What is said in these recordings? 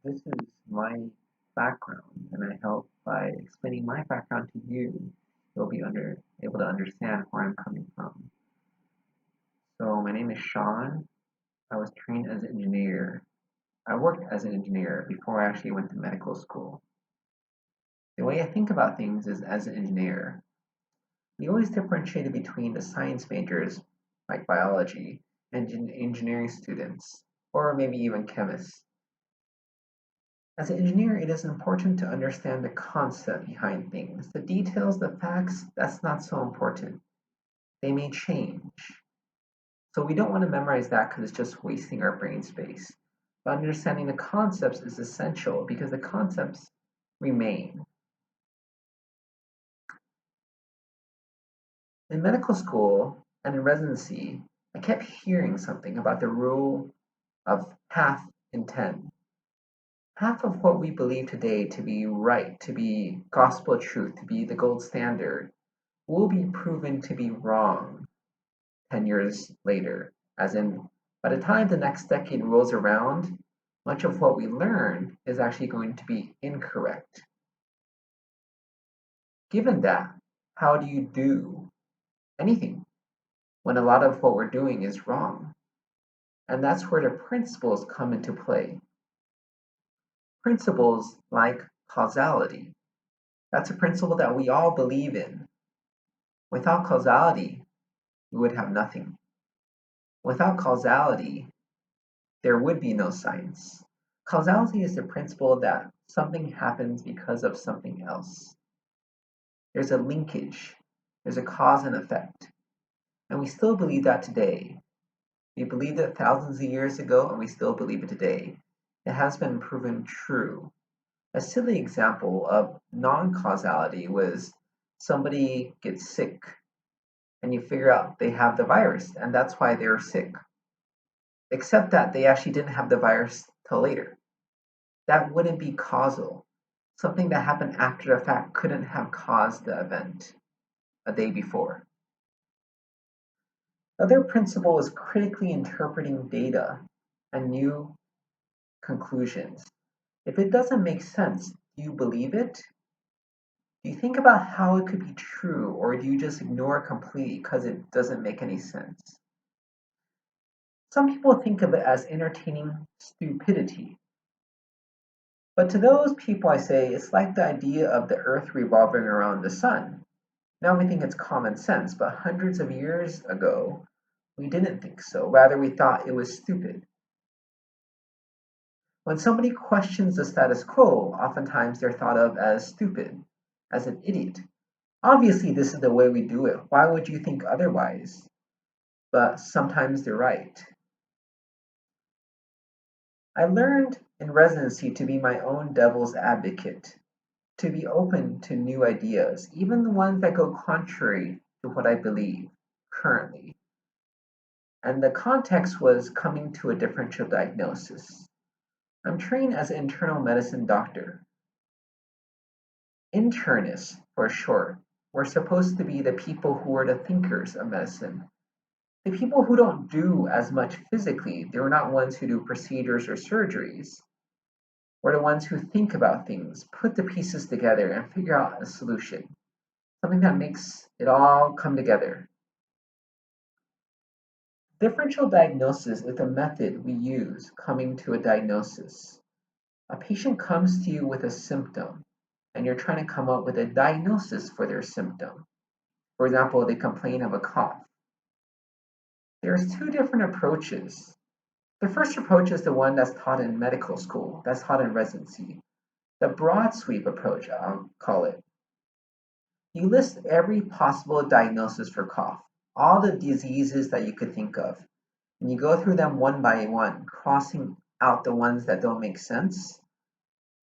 This is my background, and I hope by explaining my background to you, you'll be able to understand where I'm coming from. So my name is Sean. I was trained as an engineer. I worked as an engineer before I actually went to medical school. The way I think about things is as an engineer. We always differentiated between the science majors, like biology, and engineering students, or maybe even chemists. As an engineer, it is important to understand the concept behind things. The details, the facts, that's not so important. They may change. So we don't want to memorize that because it's just wasting our brain space. But understanding the concepts is essential because the concepts remain. In medical school and in residency, I kept hearing something about the rule of half in 10. Half of what we believe today to be right, to be gospel truth, to be the gold standard, will be proven to be wrong 10 years later. As in, by the time the next decade rolls around, much of what we learn is actually going to be incorrect. Given that, how do you do anything when a lot of what we're doing is wrong? And that's where the principles come into play. Principles like causality. That's a principle that we all believe in. Without causality, we would have nothing. Without causality, there would be no science. Causality is the principle that something happens because of something else. There's a linkage, there's a cause and effect. And we still believe that today. We believed it thousands of years ago, and we still believe it today. It has been proven true. A silly example of non causality was somebody gets sick, and you figure out they have the virus, and that's why they're sick. Except that they actually didn't have the virus till later. That wouldn't be causal. Something that happened after the fact couldn't have caused the event a day before. Another principle is critically interpreting data and new conclusions. If it doesn't make sense, do you believe it? Do you think about how it could be true, or do you just ignore it completely because it doesn't make any sense? Some people think of it as entertaining stupidity. But to those people, I say it's like the idea of the earth revolving around the sun. Now we think it's common sense, but hundreds of years ago, we didn't think so. Rather, we thought it was stupid. When somebody questions the status quo, oftentimes they're thought of as stupid, as an idiot. Obviously, this is the way we do it. Why would you think otherwise? But sometimes they're right. I learned in residency to be my own devil's advocate, to be open to new ideas, even the ones that go contrary to what I believe currently. And the context was coming to a differential diagnosis. I'm trained as an internal medicine doctor. Internists, for short, were supposed to be the people who are the thinkers of medicine. The people who don't do as much physically, they're not ones who do procedures or surgeries. We're the ones who think about things, put the pieces together, and figure out a solution. Something that makes it all come together. Differential diagnosis is the method we use coming to a diagnosis. A patient comes to you with a symptom, and you're trying to come up with a diagnosis for their symptom. For example, they complain of a cough. There's two different approaches. The first approach is the one that's taught in medical school, that's taught in residency. The broad sweep approach, I'll call it. You list every possible diagnosis for cough, all the diseases that you could think of, and you go through them one by one, crossing out the ones that don't make sense,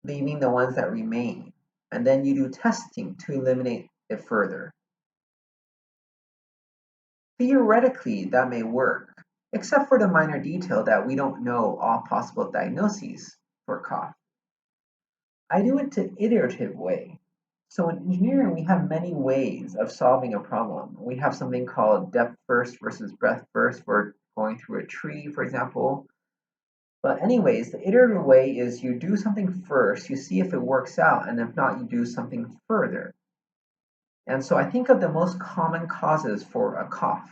leaving the ones that remain, and then you do testing to eliminate it further. Theoretically, that may work, except for the minor detail that we don't know all possible diagnoses for cough. I do it the iterative way. So in engineering, we have many ways of solving a problem. We have something called depth first versus breadth first. We're going through a tree, for example. But anyways, the iterative way is you do something first, you see if it works out, and if not, you do something further. And so I think of the most common causes for a cough.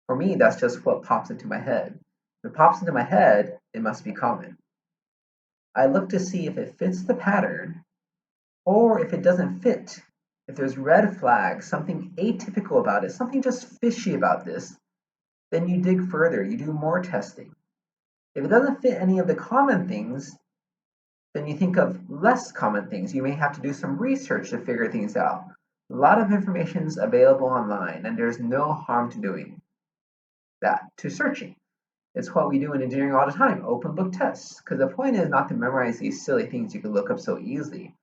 For me, that's just what pops into my head. If it pops into my head, it must be common. I look to see if it fits the pattern, or if it doesn't fit. If there's red flags, something atypical about it, something just fishy about this, then you dig further, you do more testing. If it doesn't fit any of the common things, then you think of less common things. You may have to do some research to figure things out. A lot of information is available online, and there's no harm to doing that, to searching. It's what we do in engineering all the time, open book tests. Because the point is not to memorize these silly things you can look up so easily,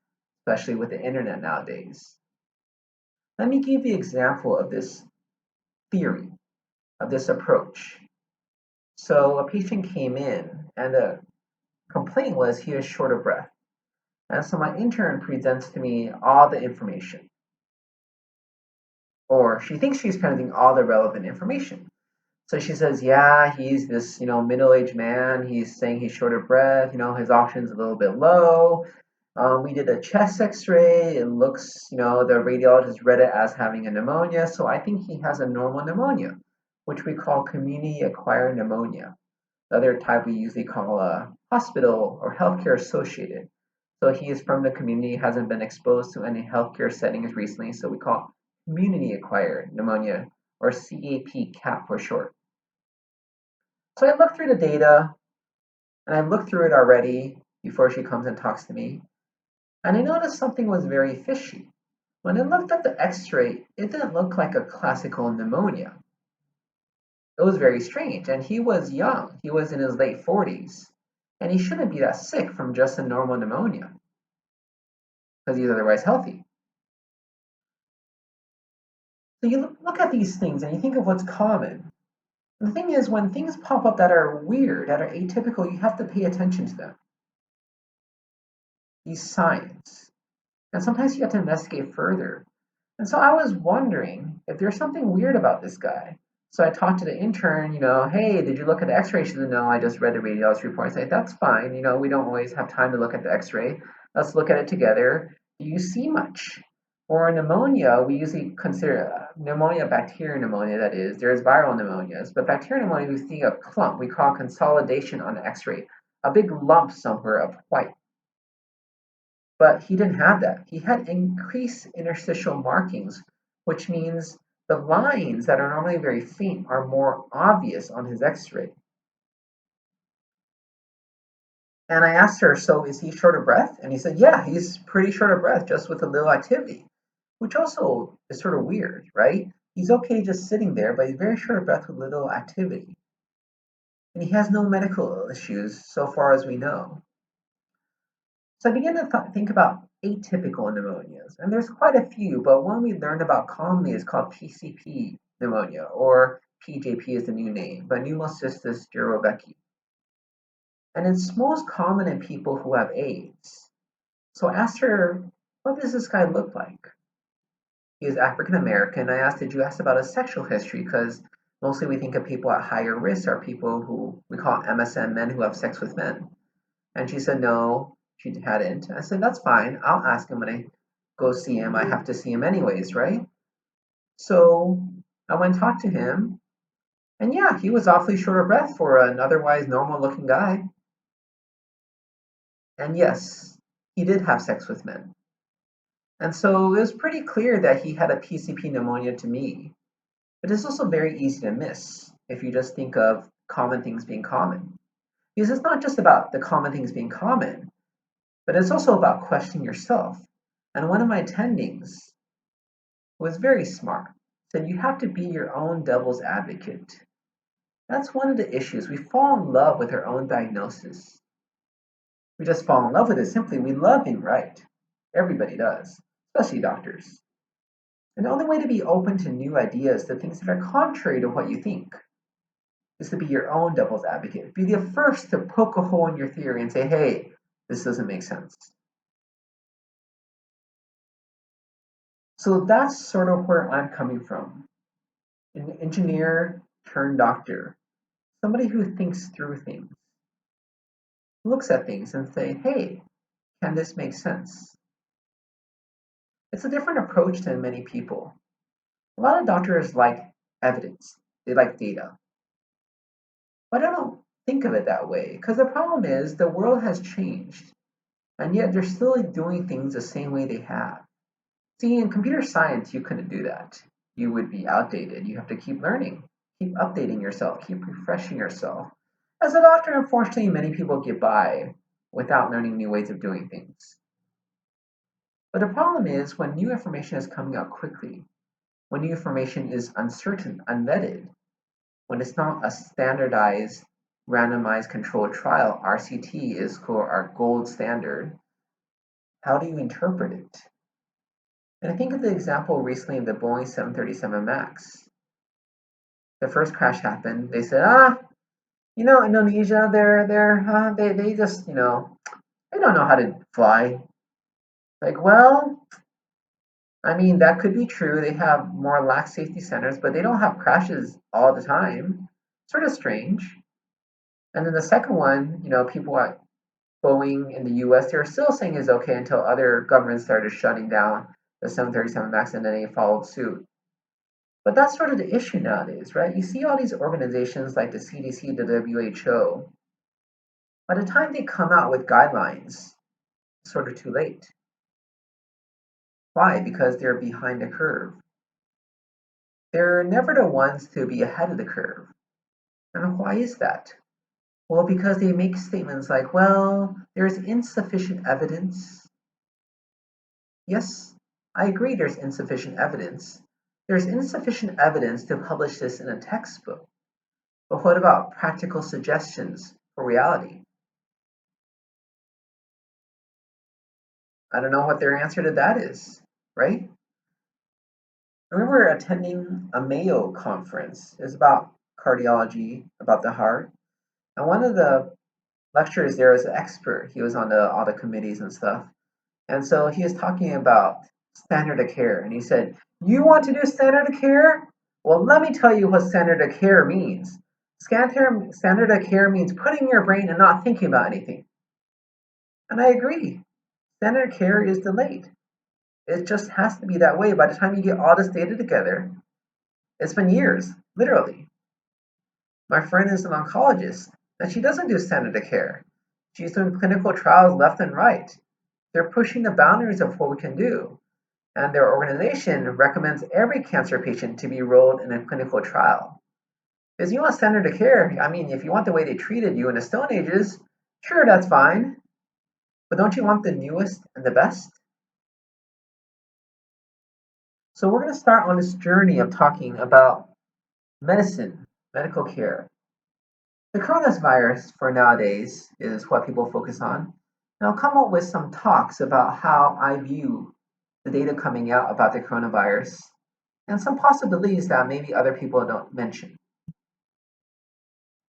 especially with the internet nowadays. Let me give you an example of this theory, of this approach. So a patient came in, and the complaint was he was short of breath. And so my intern presents to me all the information. Or she thinks she's presenting all the relevant information. So she says, yeah, he's this, middle-aged man. He's saying he's short of breath. His oxygen's a little bit low. We did a chest x-ray. It looks, the radiologist read it as having a pneumonia. So I think he has a normal pneumonia, which we call community-acquired pneumonia. The other type we usually call a hospital or healthcare associated. So he is from the community, hasn't been exposed to any healthcare settings recently. So we call community-acquired pneumonia, or CAP for short. So I looked through the data, and I looked through it already before she comes and talks to me, and I noticed something was very fishy. When I looked at the x-ray, it didn't look like a classical pneumonia. It was very strange, and he was young. He was in his late 40s, and he shouldn't be that sick from just a normal pneumonia, because he's otherwise healthy. So you look at these things, and you think of what's common. And the thing is, when things pop up that are weird, that are atypical, you have to pay attention to them. These signs. And sometimes you have to investigate further. And so I was wondering if there's something weird about this guy. So I talked to the intern, hey, did you look at the x-ray? She said, no, I just read the radiologist report. I said, that's fine. We don't always have time to look at the x-ray. Let's look at it together. Do you see much? For pneumonia, we usually consider pneumonia, bacterial pneumonia, that is. There's viral pneumonias, but bacterial pneumonia, we see a clump. We call consolidation on the x-ray, a big lump somewhere of white. But he didn't have that. He had increased interstitial markings, which means the lines that are normally very faint are more obvious on his x-ray. And I asked her, so is he short of breath? And he said, yeah, he's pretty short of breath, just with a little activity, which also is sort of weird, right? He's okay just sitting there, but he's very short of breath with little activity. And he has no medical issues so far as we know. So I began to think about atypical pneumonias, and there's quite a few, but one we learned about commonly is called PCP pneumonia, or PJP is the new name, but pneumocystis jirovecii. And it's most common in people who have AIDS. So I asked her, what does this guy look like? He is African American. I asked, did you ask about his sexual history? Because mostly we think of people at higher risk are people who we call MSM, men who have sex with men. And she said, no, she hadn't. I said, that's fine. I'll ask him when I go see him. I have to see him anyways, right? So I went and talked to him. And yeah, he was awfully short of breath for an otherwise normal looking guy. And yes, he did have sex with men. And so it was pretty clear that he had a PCP pneumonia to me. But it's also very easy to miss if you just think of common things being common. Because it's not just about the common things being common, but it's also about questioning yourself. And one of my attendings was very smart, said you have to be your own devil's advocate. That's one of the issues. We fall in love with our own diagnosis. We just fall in love with it simply. We love being right. Everybody does, especially doctors. And the only way to be open to new ideas, to things that are contrary to what you think, is to be your own devil's advocate. Be the first to poke a hole in your theory and say, hey, this doesn't make sense. So that's sort of where I'm coming from. An engineer turned doctor, somebody who thinks through things. looks at things and say, hey, can this make sense? It's a different approach than many people. A lot of doctors like evidence, they like data. But I don't think of it that way because the problem is the world has changed and yet they're still doing things the same way they have. See, in computer science, you couldn't do that. You would be outdated. You have to keep learning, keep updating yourself, keep refreshing yourself. As a doctor, unfortunately, many people get by without learning new ways of doing things. But the problem is when new information is coming out quickly, when new information is uncertain, unvetted, when it's not a standardized, randomized controlled trial, RCT is our gold standard, how do you interpret it? And I think of the example recently of the Boeing 737 MAX. The first crash happened. They said, Indonesia, they just, they don't know how to fly. Like, well, I mean, that could be true. They have more lax safety centers, but they don't have crashes all the time. Sort of strange. And then the second one, people at Boeing in the US, they were still saying is okay until other governments started shutting down the 737 MAX and then they followed suit. But that's sort of the issue nowadays, right? You see all these organizations like the CDC, the WHO. By the time they come out with guidelines, it's sort of too late. Why? Because they're behind the curve. They're never the ones to be ahead of the curve. And why is that? Well, because they make statements like, well, there's insufficient evidence. Yes, I agree there's insufficient evidence. There's insufficient evidence to publish this in a textbook. But what about practical suggestions for reality? I don't know what their answer to that is, right? I remember attending a Mayo conference. It was about cardiology, about the heart. And one of the lecturers there was an expert. He was on all the committees and stuff. And so he was talking about standard of care. And he said, you want to do standard of care? Well, let me tell you what standard of care means. Standard of care means putting your brain and not thinking about anything. And I agree. Standard of care is delayed. It just has to be that way. By the time you get all this data together, it's been years, literally. My friend is an oncologist, and she doesn't do standard of care. She's doing clinical trials left and right. They're pushing the boundaries of what we can do. And their organization recommends every cancer patient to be enrolled in a clinical trial. Because you want standard of care, I mean, if you want the way they treated you in the Stone Ages, sure, that's fine. But don't you want the newest and the best? So we're going to start on this journey of talking about medicine, medical care. The coronavirus for nowadays is what people focus on. And I'll come up with some talks about how I view the data coming out about the coronavirus and some possibilities that maybe other people don't mention.